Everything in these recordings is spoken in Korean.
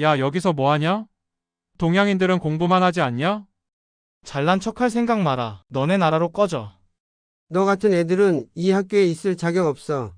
야, 여기서 뭐 하냐? 동양인들은 공부만 하지 않냐? 잘난 척할 생각 마라. 너네 나라로 꺼져. 너 같은 애들은 이 학교에 있을 자격 없어.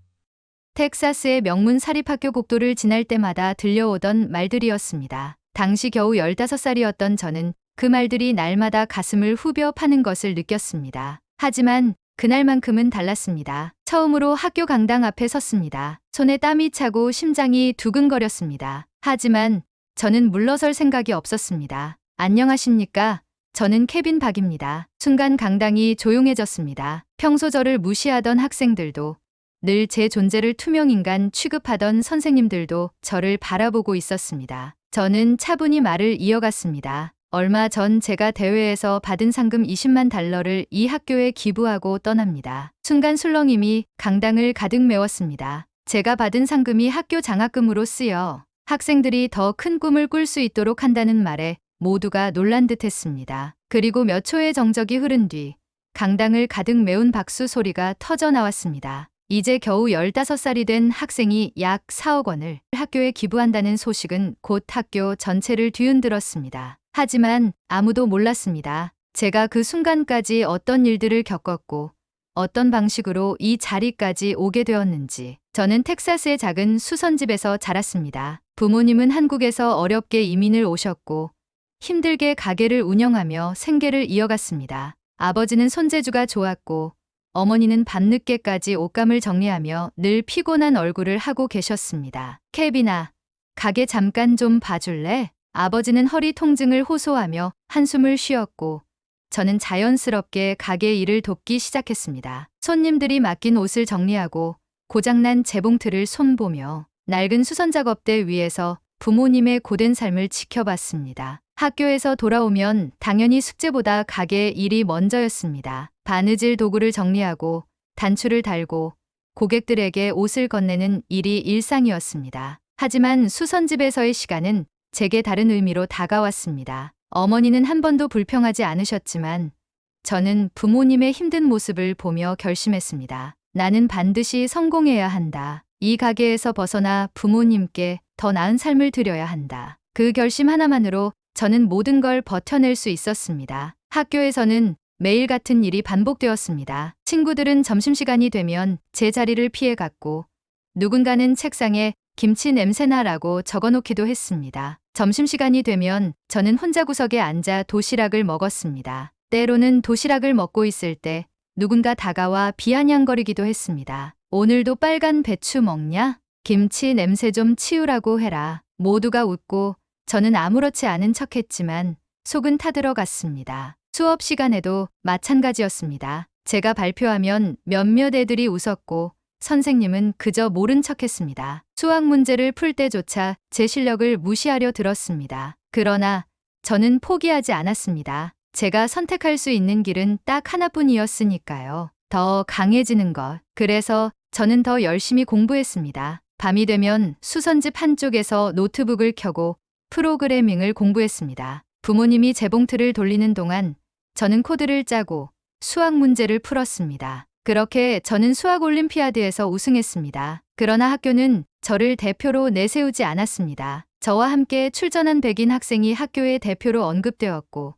텍사스의 명문 사립학교 복도를 지날 때마다 들려오던 말들이었습니다. 당시 겨우 15살이었던 저는 그 말들이 날마다 가슴을 후벼 파는 것을 느꼈습니다. 하지만 그날만큼은 달랐습니다. 처음으로 학교 강당 앞에 섰습니다. 손에 땀이 차고 심장이 두근거렸습니다. 하지만 저는 물러설 생각이 없었습니다. 안녕하십니까? 저는 케빈 박입니다. 순간 강당이 조용해졌습니다. 평소 저를 무시하던 학생들도, 늘 제 존재를 투명인간 취급하던 선생님들도 저를 바라보고 있었습니다. 저는 차분히 말을 이어갔습니다. 얼마 전 제가 대회에서 받은 상금 20만 달러를 이 학교에 기부하고 떠납니다. 순간 술렁임이 강당을 가득 메웠습니다. 제가 받은 상금이 학교 장학금으로 쓰여 학생들이 더 큰 꿈을 꿀 수 있도록 한다는 말에 모두가 놀란 듯 했습니다. 그리고 몇 초의 정적이 흐른 뒤 강당을 가득 메운 박수 소리가 터져 나왔습니다. 이제 겨우 15살이 된 학생이 약 4억 원을 학교에 기부한다는 소식은 곧 학교 전체를 뒤흔들었습니다. 하지만 아무도 몰랐습니다. 제가 그 순간까지 어떤 일들을 겪었고 어떤 방식으로 이 자리까지 오게 되었는지. 저는 텍사스의 작은 수선집에서 자랐습니다. 부모님은 한국에서 어렵게 이민을 오셨고 힘들게 가게를 운영하며 생계를 이어갔습니다. 아버지는 손재주가 좋았고 어머니는 밤늦게까지 옷감을 정리하며 늘 피곤한 얼굴을 하고 계셨습니다. 케빈아, 가게 잠깐 좀 봐줄래? 아버지는 허리 통증을 호소하며 한숨을 쉬었고 저는 자연스럽게 가게 일을 돕기 시작했습니다. 손님들이 맡긴 옷을 정리하고 고장난 재봉틀을 손보며 낡은 수선작업대 위에서 부모님의 고된 삶을 지켜봤습니다. 학교에서 돌아오면 당연히 숙제보다 가게 일이 먼저였습니다. 바느질 도구를 정리하고 단추를 달고 고객들에게 옷을 건네는 일이 일상이었습니다. 하지만 수선집에서의 시간은 제게 다른 의미로 다가왔습니다. 어머니는 한 번도 불평하지 않으셨지만 저는 부모님의 힘든 모습을 보며 결심했습니다. 나는 반드시 성공해야 한다. 이 가게에서 벗어나 부모님께 더 나은 삶을 드려야 한다. 그 결심 하나만으로 저는 모든 걸 버텨낼 수 있었습니다. 학교에서는 매일 같은 일이 반복되었습니다. 친구들은 점심시간이 되면 제 자리를 피해갔고 누군가는 책상에 김치 냄새나라고 적어놓기도 했습니다. 점심시간이 되면 저는 혼자 구석에 앉아 도시락을 먹었습니다. 때로는 도시락을 먹고 있을 때 누군가 다가와 비아냥거리기도 했습니다. 오늘도 빨간 배추 먹냐? 김치 냄새 좀 치우라고 해라. 모두가 웃고 저는 아무렇지 않은 척했지만 속은 타들어갔습니다. 수업 시간에도 마찬가지였습니다. 제가 발표하면 몇몇 애들이 웃었고 선생님은 그저 모른 척했습니다. 수학 문제를 풀 때조차 제 실력을 무시하려 들었습니다. 그러나 저는 포기하지 않았습니다. 제가 선택할 수 있는 길은 딱 하나뿐이었으니까요. 더 강해지는 것. 그래서 저는 더 열심히 공부했습니다. 밤이 되면 수선집 한쪽에서 노트북을 켜고 프로그래밍을 공부했습니다. 부모님이 재봉틀을 돌리는 동안 저는 코드를 짜고 수학 문제를 풀었습니다. 그렇게 저는 수학 올림피아드에서 우승했습니다. 그러나 학교는 저를 대표로 내세우지 않았습니다. 저와 함께 출전한 백인 학생이 학교의 대표로 언급되었고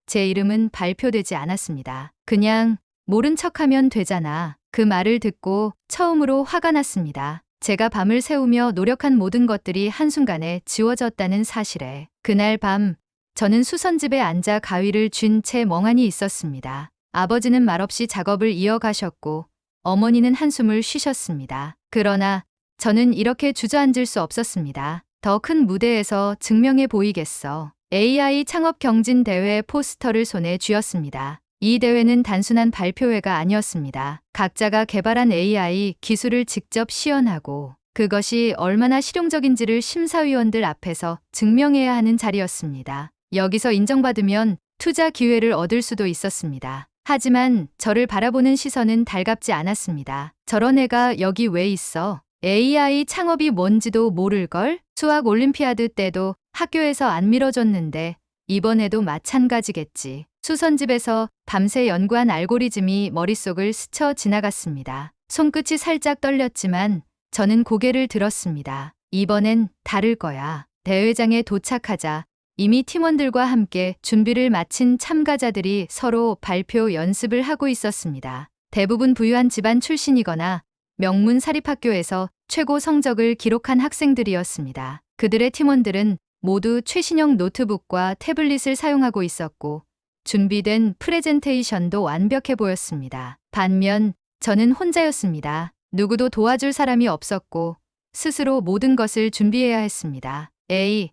제 이름은 발표되지 않았습니다. 그냥 모른 척하면 되잖아. 그 말을 듣고 처음으로 화가 났습니다. 제가 밤을 새우며 노력한 모든 것들이 한순간에 지워졌다는 사실에. 그날 밤 저는 수선집에 앉아 가위를 쥔 채 멍하니 있었습니다. 아버지는 말없이 작업을 이어가셨고 어머니는 한숨을 쉬셨습니다. 그러나 저는 이렇게 주저앉을 수 없었습니다. 더 큰 무대에서 증명해 보이겠어. AI 창업 경진 대회 포스터를 손에 쥐었습니다. 이 대회는 단순한 발표회가 아니었습니다. 각자가 개발한 AI 기술을 직접 시연하고 그것이 얼마나 실용적인지를 심사위원들 앞에서 증명해야 하는 자리였습니다. 여기서 인정받으면 투자 기회를 얻을 수도 있었습니다. 하지만 저를 바라보는 시선은 달갑지 않았습니다. 저런 애가 여기 왜 있어? AI 창업이 뭔지도 모를걸? 수학 올림피아드 때도 학교에서 안 밀어줬는데 이번에도 마찬가지겠지. 수선집에서 밤새 연구한 알고리즘이 머릿속을 스쳐 지나갔습니다. 손끝이 살짝 떨렸지만 저는 고개를 들었습니다. 이번엔 다를 거야. 대회장에 도착하자 이미 팀원들과 함께 준비를 마친 참가자들이 서로 발표 연습을 하고 있었습니다. 대부분 부유한 집안 출신이거나 명문 사립학교에서 최고 성적을 기록한 학생들이었습니다. 그들의 팀원들은 모두 최신형 노트북과 태블릿을 사용하고 있었고 준비된 프레젠테이션도 완벽해 보였습니다. 반면 저는 혼자였습니다. 누구도 도와줄 사람이 없었고 스스로 모든 것을 준비해야 했습니다. 에이,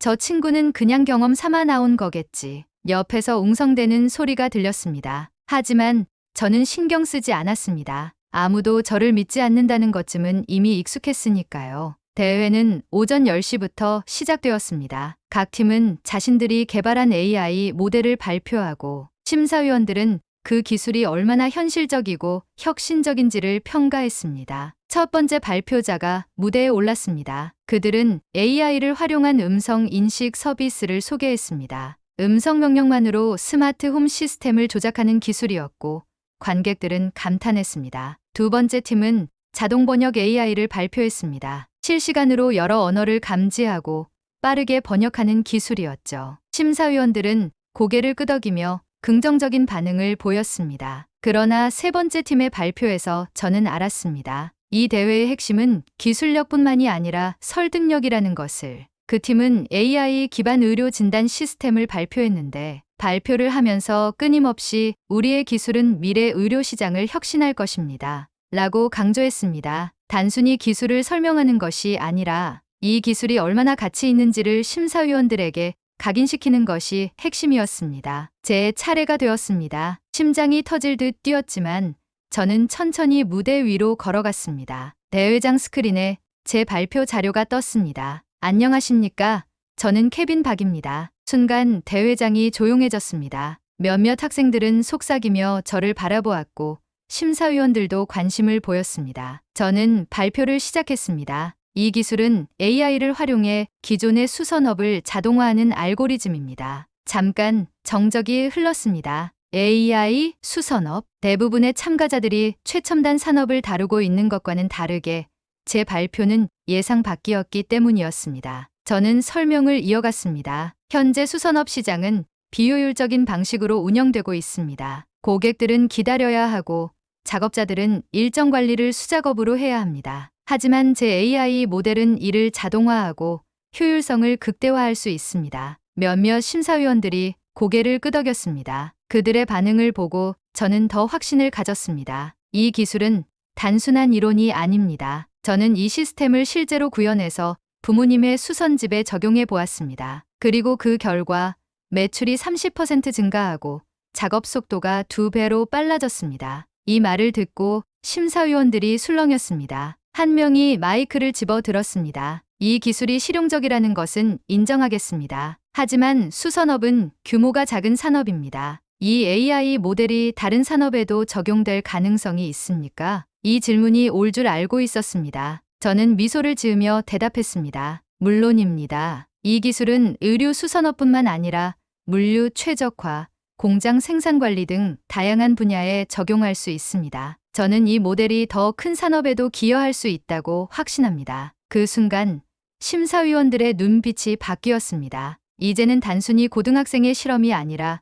저 친구는 그냥 경험 삼아 나온 거겠지. 옆에서 웅성대는 소리가 들렸습니다. 하지만 저는 신경 쓰지 않았습니다. 아무도 저를 믿지 않는다는 것쯤은 이미 익숙했으니까요. 대회는 오전 10시부터 시작되었습니다. 각 팀은 자신들이 개발한 AI 모델을 발표하고 심사위원들은 그 기술이 얼마나 현실적이고 혁신적인지를 평가했습니다. 첫 번째 발표자가 무대에 올랐습니다. 그들은 AI를 활용한 음성 인식 서비스를 소개했습니다. 음성 명령만으로 스마트 홈 시스템을 조작하는 기술이었고 관객들은 감탄했습니다. 두 번째 팀은 자동 번역 AI를 발표했습니다. 실시간으로 여러 언어를 감지하고 빠르게 번역하는 기술이었죠. 심사위원들은 고개를 끄덕이며 긍정적인 반응을 보였습니다. 그러나 세 번째 팀의 발표에서 저는 알았습니다. 이 대회의 핵심은 기술력뿐만이 아니라 설득력이라는 것을. 그 팀은 AI 기반 의료 진단 시스템을 발표했는데 발표를 하면서 끊임없이 우리의 기술은 미래 의료 시장을 혁신할 것입니다. 라고 강조했습니다. 단순히 기술을 설명하는 것이 아니라 이 기술이 얼마나 가치 있는지를 심사위원들에게 각인시키는 것이 핵심이었습니다. 제 차례가 되었습니다. 심장이 터질 듯 뛰었지만 저는 천천히 무대 위로 걸어갔습니다. 대회장 스크린에 제 발표 자료가 떴습니다. 안녕하십니까? 저는 케빈 박입니다. 순간 대회장이 조용해졌습니다. 몇몇 학생들은 속삭이며 저를 바라보았고 심사위원들도 관심을 보였습니다. 저는 발표를 시작했습니다. 이 기술은 AI를 활용해 기존의 수선업을 자동화하는 알고리즘입니다. 잠깐 정적이 흘렀습니다. AI 수선업. 대부분의 참가자들이 최첨단 산업을 다루고 있는 것과는 다르게 제 발표는 예상 밖이었기 때문이었습니다. 저는 설명을 이어갔습니다. 현재 수선업 시장은 비효율적인 방식으로 운영되고 있습니다. 고객들은 기다려야 하고 작업자들은 일정 관리를 수작업으로 해야 합니다. 하지만 제 AI 모델은 이를 자동화하고 효율성을 극대화할 수 있습니다. 몇몇 심사위원들이 고개를 끄덕였습니다. 그들의 반응을 보고 저는 더 확신을 가졌습니다. 이 기술은 단순한 이론이 아닙니다. 저는 이 시스템을 실제로 구현해서 부모님의 수선집에 적용해 보았습니다. 그리고 그 결과 매출이 30% 증가하고 작업 속도가 2배로 빨라졌습니다. 이 말을 듣고 심사위원들이 술렁였습니다. 한 명이 마이크를 집어 들었습니다. 이 기술이 실용적이라는 것은 인정하겠습니다. 하지만 수선업은 규모가 작은 산업입니다. 이 AI 모델이 다른 산업에도 적용될 가능성이 있습니까? 이 질문이 올 줄 알고 있었습니다. 저는 미소를 지으며 대답했습니다. 물론입니다. 이 기술은 의료 수선업뿐만 아니라 물류 최적화, 공장 생산 관리 등 다양한 분야에 적용할 수 있습니다. 저는 이 모델이 더 큰 산업에도 기여할 수 있다고 확신합니다. 그 순간 심사위원들의 눈빛이 바뀌었습니다. 이제는 단순히 고등학생의 실험이 아니라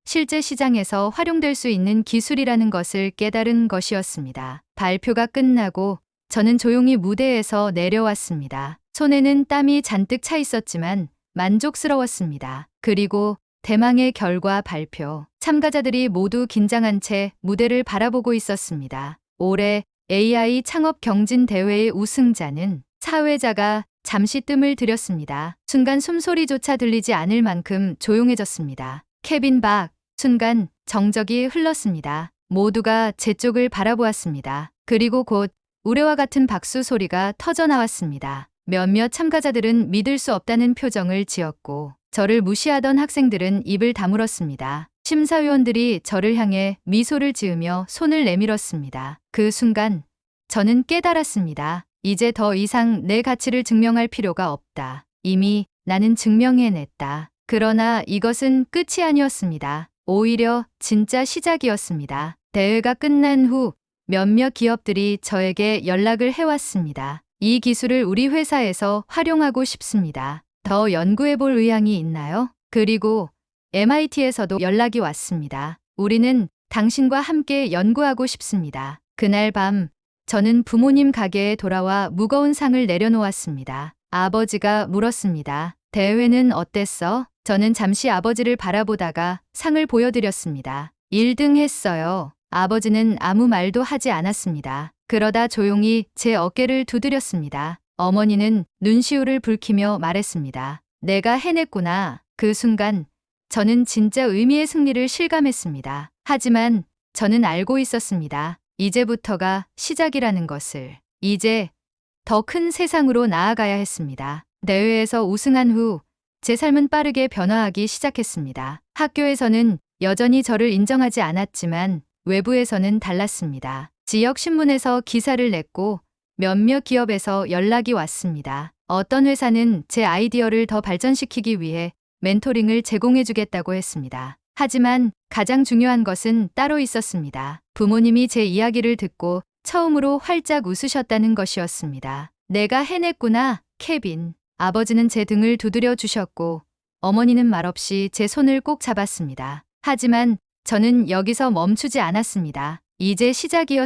실제 시장에서 활용될 수 있는 기술이라는 것을 깨달은 것이었습니다. 발표가 끝나고 저는 조용히 무대에서 내려왔습니다. 손에는 땀이 잔뜩 차 있었지만 만족스러웠습니다. 그리고 대망의 결과 발표. 참가자들이 모두 긴장한 채 무대를 바라보고 있었습니다. 올해 AI 창업 경진 대회의 우승자는 사회자가 잠시 뜸을 들였습니다. 순간 숨소리조차 들리지 않을 만큼 조용해졌습니다. 케빈 박. 순간 정적이 흘렀습니다. 모두가 제 쪽을 바라보았습니다. 그리고 곧 우레와 같은 박수 소리가 터져나왔습니다. 몇몇 참가자들은 믿을 수 없다는 표정을 지었고 저를 무시하던 학생들은 입을 다물었습니다. 심사위원들이 저를 향해 미소를 지으며 손을 내밀었습니다. 그 순간 저는 깨달았습니다. 이제 더 이상 내 가치를 증명할 필요가 없다. 이미 나는 증명해냈다. 그러나 이것은 끝이 아니었습니다. 오히려 진짜 시작이었습니다. 대회가 끝난 후 몇몇 기업들이 저에게 연락을 해왔습니다. 이 기술을 우리 회사에서 활용하고 싶습니다. 더 연구해 볼 의향이 있나요? 그리고 MIT에서도 연락이 왔습니다. 우리는 당신과 함께 연구하고 싶습니다. 그날 밤 저는 부모님 가게에 돌아와 무거운 상을 내려놓았습니다. 아버지가 물었습니다. 대회는 어땠어? 저는 잠시 아버지를 바라보다가 상을 보여드렸습니다. 1등 했어요. 아버지는 아무 말도 하지 않았습니다. 그러다 조용히 제 어깨를 두드렸습니다. 어머니는 눈시울을 붉히며 말했습니다. 내가 해냈구나. 그 순간 저는 진짜 의미의 승리를 실감했습니다. 하지만 저는 알고 있었습니다. 이제부터가 시작이라는 것을. 이제 더 큰 세상으로 나아가야 했습니다. 대회에서 우승한 후 제 삶은 빠르게 변화하기 시작했습니다. 학교에서는 여전히 저를 인정하지 않았지만 외부에서는 달랐습니다. 지역 신문에서 기사를 냈고 몇몇 기업에서 연락이 왔습니다. 어떤 회사는 제 아이디어를 더 발전시키기 위해 멘토링을 제공해주겠다고 했습니다. 하지만 가장 중요한 것은 따로 있었습니다. 부모님이 제 이야기를 듣고 처음으로 활짝 웃으셨다는 것이었습니다. 내가 해냈구나, 케빈. 아버지는 제 등을 두드려 주셨고 어머니는 말없이 제 손을 꼭 잡았습니다. 하지만 저는 여기서 멈추지 않았습니다. 이제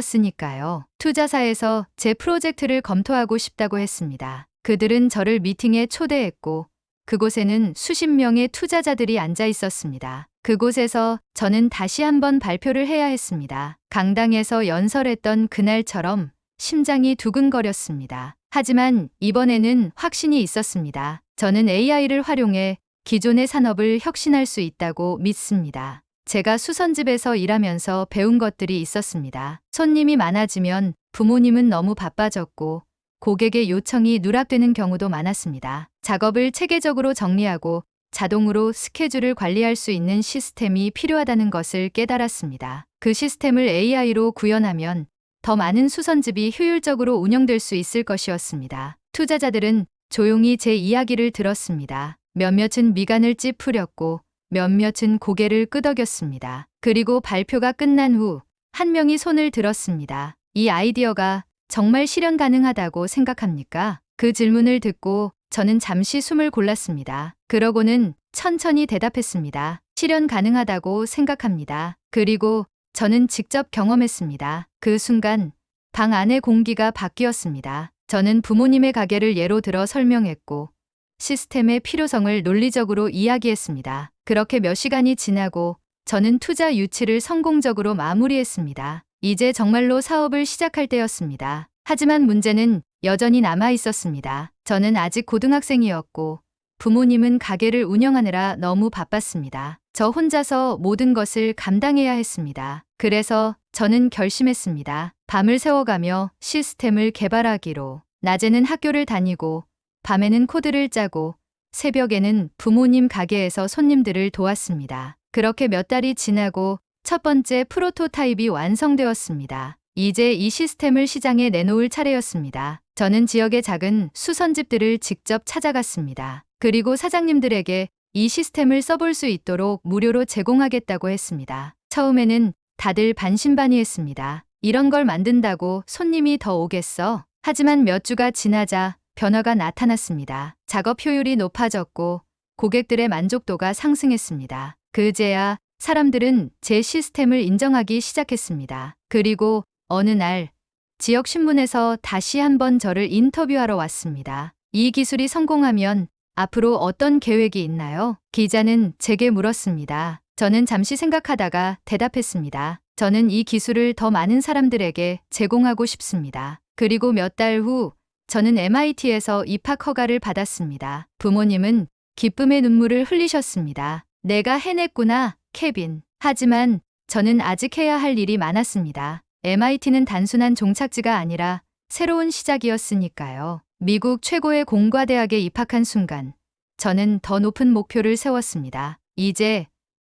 시작이었으니까요. 투자사에서 제 프로젝트를 검토하고 싶다고 했습니다. 그들은 저를 미팅에 초대했고 그곳에는 수십 명의 투자자들이 앉아 있었습니다. 그곳에서 저는 다시 한번 발표를 해야 했습니다. 강당에서 연설했던 그날처럼 심장이 두근거렸습니다. 하지만 이번에는 확신이 있었습니다. 저는 AI를 활용해 기존의 산업을 혁신할 수 있다고 믿습니다. 제가 수선집에서 일하면서 배운 것들이 있었습니다. 손님이 많아지면 부모님은 너무 바빠졌고 고객의 요청이 누락되는 경우도 많았습니다. 작업을 체계적으로 정리하고 자동으로 스케줄을 관리할 수 있는 시스템이 필요하다는 것을 깨달았습니다. 그 시스템을 AI로 구현하면 더 많은 수선집이 효율적으로 운영될 수 있을 것이었습니다. 투자자들은 조용히 제 이야기를 들었습니다. 몇몇은 미간을 찌푸렸고 몇몇은 고개를 끄덕였습니다. 그리고 발표가 끝난 후 한 명이 손을 들었습니다. 이 아이디어가 정말 실현 가능하다고 생각합니까? 그 질문을 듣고 저는 잠시 숨을 골랐습니다. 그러고는 천천히 대답했습니다. 실현 가능하다고 생각합니다. 그리고 저는 직접 경험했습니다. 그 순간 방 안의 공기가 바뀌었습니다. 저는 부모님의 가게를 예로 들어 설명했고 시스템의 필요성을 논리적으로 이야기했습니다. 그렇게 몇 시간이 지나고 저는 투자 유치를 성공적으로 마무리했습니다. 이제 정말로 사업을 시작할 때였습니다. 하지만 문제는 여전히 남아 있었습니다. 저는 아직 고등학생이었고 부모님은 가게를 운영하느라 너무 바빴습니다. 저 혼자서 모든 것을 감당해야 했습니다. 그래서 저는 결심했습니다. 밤을 새워가며 시스템을 개발하기로. 낮에는 학교를 다니고 밤에는 코드를 짜고 새벽에는 부모님 가게에서 손님들을 도왔습니다. 그렇게 몇 달이 지나고 첫 번째 프로토타입이 완성되었습니다. 이제 이 시스템을 시장에 내놓을 차례였습니다. 저는 지역의 작은 수선집들을 직접 찾아갔습니다. 그리고 사장님들에게 이 시스템을 써볼 수 있도록 무료로 제공하겠다고 했습니다. 처음에는 다들 반신반의했습니다. 이런 걸 만든다고 손님이 더 오겠어? 하지만 몇 주가 지나자 변화가 나타났습니다. 작업 효율이 높아졌고 고객들의 만족도가 상승했습니다. 그제야 사람들은 제 시스템을 인정하기 시작했습니다. 그리고 어느 날 지역 신문에서 다시 한번 저를 인터뷰하러 왔습니다. 이 기술이 성공하면 앞으로 어떤 계획이 있나요? 기자는 제게 물었습니다. 저는 잠시 생각하다가 대답했습니다. 저는 이 기술을 더 많은 사람들에게 제공하고 싶습니다. 그리고 몇 달 후 저는 MIT에서 입학 허가를 받았습니다. 부모님은 기쁨의 눈물을 흘리셨습니다. 내가 해냈구나, 케빈. 하지만 저는 아직 해야 할 일이 많았습니다. MIT는 단순한 종착지가 아니라 새로운 시작이었으니까요. 미국 최고의 공과대학에 입학한 순간 저는 더 높은 목표를 세웠습니다. 이제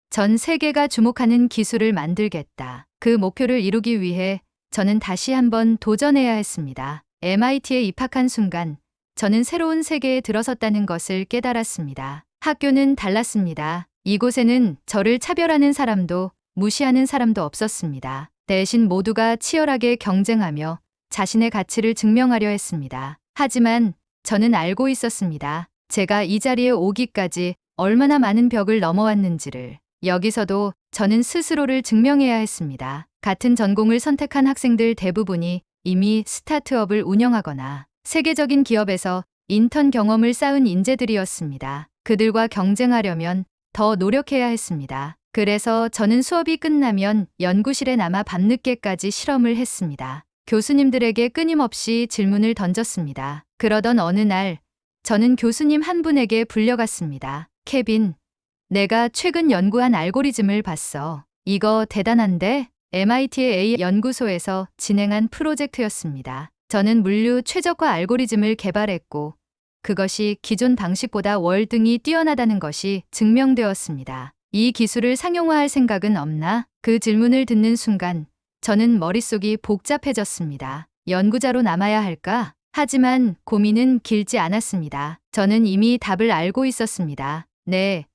전 세계가 주목하는 기술을 만들겠다. 그 목표를 이루기 위해 저는 다시 한번 도전해야 했습니다. MIT에 입학한 순간 저는 새로운 세계에 들어섰다는 것을 깨달았습니다. 학교는 달랐습니다. 이곳에는 저를 차별하는 사람도 무시하는 사람도 없었습니다. 대신 모두가 치열하게 경쟁하며 자신의 가치를 증명하려 했습니다. 하지만 저는 알고 있었습니다. 제가 이 자리에 오기까지 얼마나 많은 벽을 넘어왔는지를. 여기서도 저는 스스로를 증명해야 했습니다. 같은 전공을 선택한 학생들 대부분이 이미 스타트업을 운영하거나 세계적인 기업에서 인턴 경험을 쌓은 인재들이었습니다. 그들과 경쟁하려면 더 노력해야 했습니다. 그래서 저는 수업이 끝나면 연구실에 남아 밤늦게까지 실험을 했습니다. 교수님들에게 끊임없이 질문을 던졌습니다. 그러던 어느 날 저는 교수님 한 분에게 불려갔습니다. 케빈, 내가 최근 연구한 알고리즘을 봤어. 이거 대단한데? MIT의 A 연구소에서 진행한 프로젝트였습니다. 저는 물류 최적화 알고리즘을 개발했고 그것이 기존 방식보다 월등히 뛰어나다는 것이 증명되었습니다. 이 기술을 상용화할 생각은 없나? 그 질문을 듣는 순간 저는 머릿속이 복잡해졌습니다. 연구자로 남아야 할까? 하지만 고민은 길지 않았습니다. 저는 이미 답을 알고 있었습니다. 네,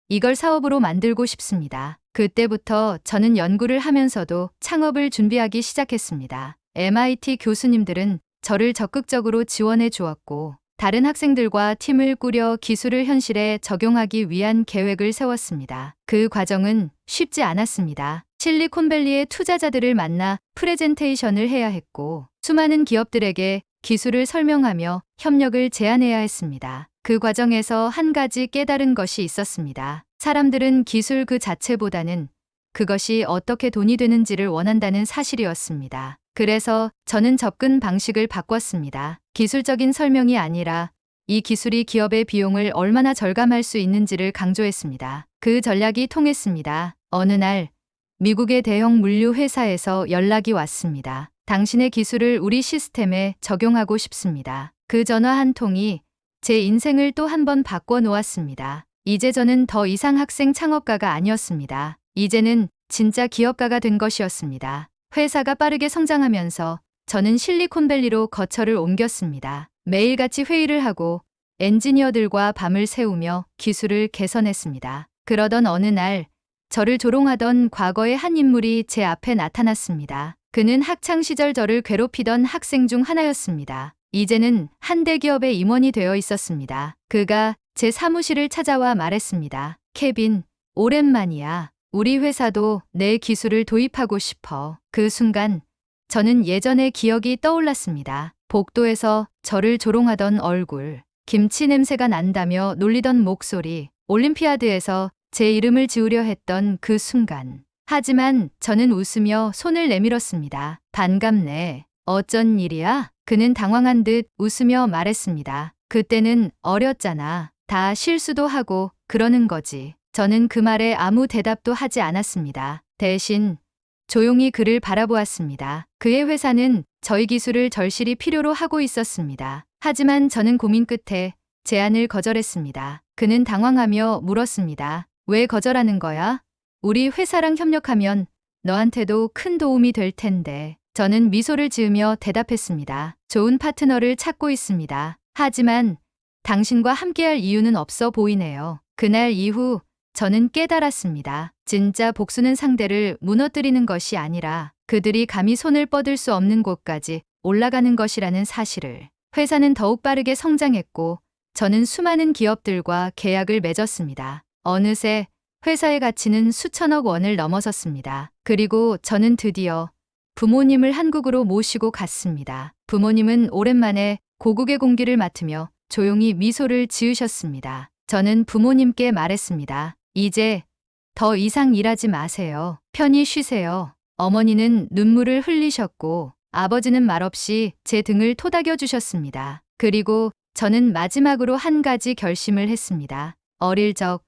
이걸 사업으로 만들고 싶습니다. 그때부터 저는 연구를 하면서도 창업을 준비하기 시작했습니다. MIT 교수님들은 저를 적극적으로 지원해 주었고 다른 학생들과 팀을 꾸려 기술을 현실에 적용하기 위한 계획을 세웠습니다. 그 과정은 쉽지 않았습니다. 실리콘밸리의 투자자들을 만나 프레젠테이션을 해야 했고 수많은 기업들에게 기술을 설명하며 협력을 제안해야 했습니다. 그 과정에서 한 가지 깨달은 것이 있었습니다. 사람들은 기술 그 자체보다는 그것이 어떻게 돈이 되는지를 원한다는 사실이었습니다. 그래서 저는 접근 방식을 바꿨습니다. 기술적인 설명이 아니라 이 기술이 기업의 비용을 얼마나 절감할 수 있는지를 강조했습니다. 그 전략이 통했습니다. 어느 날 미국의 대형 물류 회사에서 연락이 왔습니다. 당신의 기술을 우리 시스템에 적용하고 싶습니다. 그 전화 한 통이 제 인생을 또 한 번 바꿔 놓았습니다. 이제 저는 더 이상 학생 창업가가 아니었습니다. 이제는 진짜 기업가가 된 것이었습니다. 회사가 빠르게 성장하면서 저는 실리콘밸리로 거처를 옮겼습니다. 매일같이 회의를 하고 엔지니어들과 밤을 새우며 기술을 개선했습니다. 그러던 어느 날 저를 조롱하던 과거의 한 인물이 제 앞에 나타났습니다. 그는 학창시절 저를 괴롭히던 학생 중 하나였습니다. 이제는 한 대기업의 임원이 되어 있었습니다. 그가 제 사무실을 찾아와 말했습니다. 케빈, 오랜만이야. 우리 회사도 내 기술을 도입하고 싶어. 그 순간 저는 예전의 기억이 떠올랐습니다. 복도에서 저를 조롱하던 얼굴, 김치 냄새가 난다며 놀리던 목소리, 올림피아드에서 제 이름을 지으려 했던 그 순간. 하지만 저는 웃으며 손을 내밀었습니다. 반갑네. 어쩐 일이야? 그는 당황한 듯 웃으며 말했습니다. 그때는 어렸잖아. 다 실수도 하고 그러는 거지. 저는 그 말에 아무 대답도 하지 않았습니다. 대신 조용히 그를 바라보았습니다. 그의 회사는 저희 기술을 절실히 필요로 하고 있었습니다. 하지만 저는 고민 끝에 제안을 거절했습니다. 그는 당황하며 물었습니다. 왜 거절하는 거야? 우리 회사랑 협력하면 너한테도 큰 도움이 될 텐데. 저는 미소를 지으며 대답했습니다. 좋은 파트너를 찾고 있습니다. 하지만 당신과 함께할 이유는 없어 보이네요. 그날 이후 저는 깨달았습니다. 진짜 복수는 상대를 무너뜨리는 것이 아니라 그들이 감히 손을 뻗을 수 없는 곳까지 올라가는 것이라는 사실을. 회사는 더욱 빠르게 성장했고 저는 수많은 기업들과 계약을 맺었습니다. 어느새 회사의 가치는 수천억 원을 넘어섰습니다. 그리고 저는 드디어 부모님을 한국으로 모시고 갔습니다. 부모님은 오랜만에 고국의 공기를 맡으며 조용히 미소를 지으셨습니다. 저는 부모님께 말했습니다. 이제 더 이상 일하지 마세요. 편히 쉬세요. 어머니는 눈물을 흘리셨고 아버지는 말없이 제 등을 토닥여 주셨습니다. 그리고 저는 마지막으로 한 가지 결심을 했습니다. 어릴 적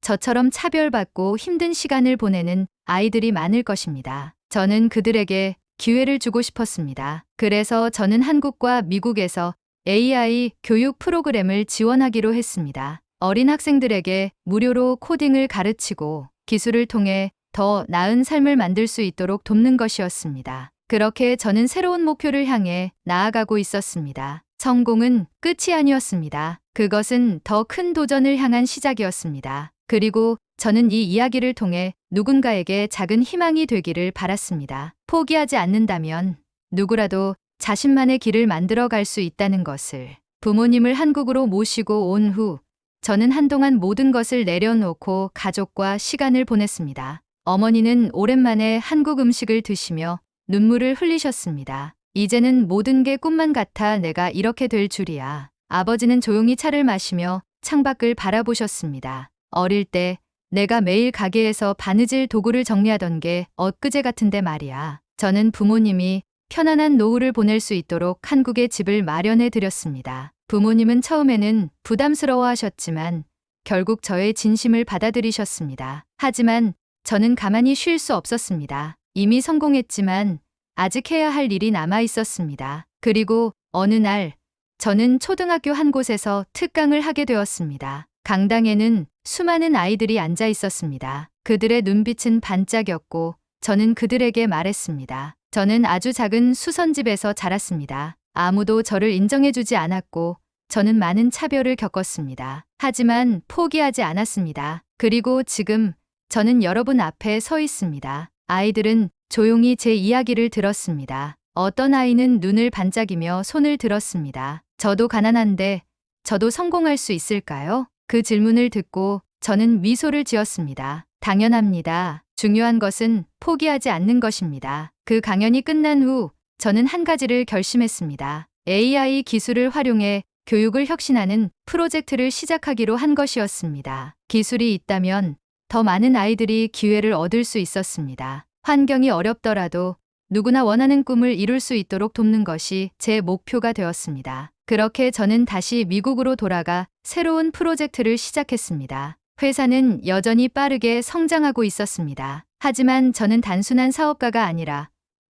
저처럼 차별받고 힘든 시간을 보내는 아이들이 많을 것입니다. 저는 그들에게 기회를 주고 싶었습니다. 그래서 저는 한국과 미국에서 AI 교육 프로그램을 지원하기로 했습니다. 어린 학생들에게 무료로 코딩을 가르치고 기술을 통해 더 나은 삶을 만들 수 있도록 돕는 것이었습니다. 그렇게 저는 새로운 목표를 향해 나아가고 있었습니다. 성공은 끝이 아니었습니다. 그것은 더 큰 도전을 향한 시작이었습니다. 그리고 저는 이 이야기를 통해 누군가에게 작은 희망이 되기를 바랐습니다. 포기하지 않는다면 누구라도 자신만의 길을 만들어 갈 수 있다는 것을. 부모님을 한국으로 모시고 온 후 저는 한동안 모든 것을 내려놓고 가족과 시간을 보냈습니다. 어머니는 오랜만에 한국 음식을 드시며 눈물을 흘리셨습니다. 이제는 모든 게 꿈만 같아 내가 이렇게 될 줄이야. 아버지는 조용히 차를 마시며 창밖을 바라보셨습니다. 어릴 때 내가 매일 가게에서 바느질 도구를 정리하던 게 엊그제 같은데 말이야. 저는 부모님이 편안한 노후를 보낼 수 있도록 한국에 집을 마련해 드렸습니다. 부모님은 처음에는 부담스러워 하셨지만 결국 저의 진심을 받아들이셨습니다. 하지만 저는 가만히 쉴 수 없었습니다. 이미 성공했지만 아직 해야 할 일이 남아 있었습니다. 그리고 어느 날 저는 초등학교 한 곳에서 특강을 하게 되었습니다. 강당에는 수많은 아이들이 앉아 있었습니다. 그들의 눈빛은 반짝였고 저는 그들에게 말했습니다. 저는 아주 작은 수선집에서 자랐습니다. 아무도 저를 인정해주지 않았고 저는 많은 차별을 겪었습니다. 하지만 포기하지 않았습니다. 그리고 지금 저는 여러분 앞에 서 있습니다. 아이들은 조용히 제 이야기를 들었습니다. 어떤 아이는 눈을 반짝이며 손을 들었습니다. 저도 가난한데 저도 성공할 수 있을까요? 그 질문을 듣고 저는 미소를 지었습니다. 당연합니다. 중요한 것은 포기하지 않는 것입니다. 그 강연이 끝난 후 저는 한 가지를 결심했습니다. AI 기술을 활용해 교육을 혁신하는 프로젝트를 시작하기로 한 것이었습니다. 기술이 있다면 더 많은 아이들이 기회를 얻을 수 있었습니다. 환경이 어렵더라도 누구나 원하는 꿈을 이룰 수 있도록 돕는 것이 제 목표가 되었습니다. 그렇게 저는 다시 미국으로 돌아가 새로운 프로젝트를 시작했습니다. 회사는 여전히 빠르게 성장하고 있었습니다. 하지만 저는 단순한 사업가가 아니라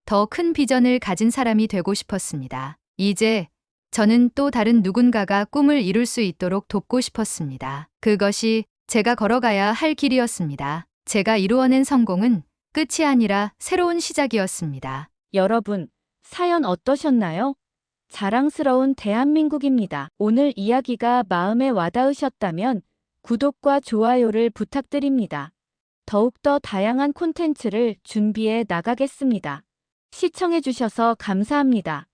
더 큰 비전을 가진 사람이 되고 싶었습니다. 이제 저는 또 다른 누군가가 꿈을 이룰 수 있도록 돕고 싶었습니다. 그것이 제가 걸어가야 할 길이었습니다. 제가 이루어낸 성공은 끝이 아니라 새로운 시작이었습니다. 여러분, 사연 어떠셨나요? 자랑스러운 대한민국입니다. 오늘 이야기가 마음에 와닿으셨다면 구독과 좋아요를 부탁드립니다. 더욱더 다양한 콘텐츠를 준비해 나가겠습니다. 시청해주셔서 감사합니다.